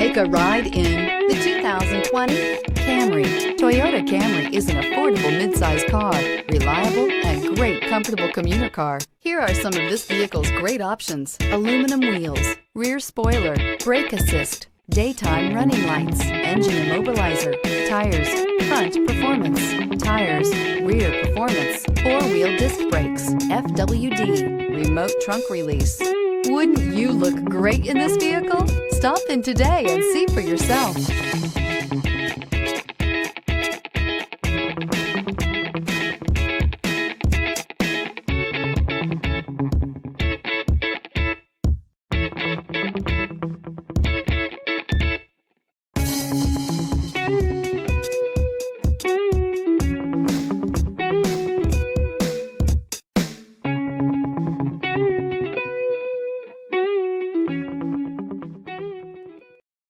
Take a ride in the 2020 Camry. Toyota Camry is an affordable midsize car, reliable and great comfortable commuter car. Here are some of this vehicle's great options: aluminum wheels, rear spoiler, brake assist, daytime running lights, engine immobilizer, tires, front performance, tires, rear performance, four-wheel disc brakes, FWD, remote trunk release. Wouldn't you look great in this vehicle? Stop in today and see for yourself.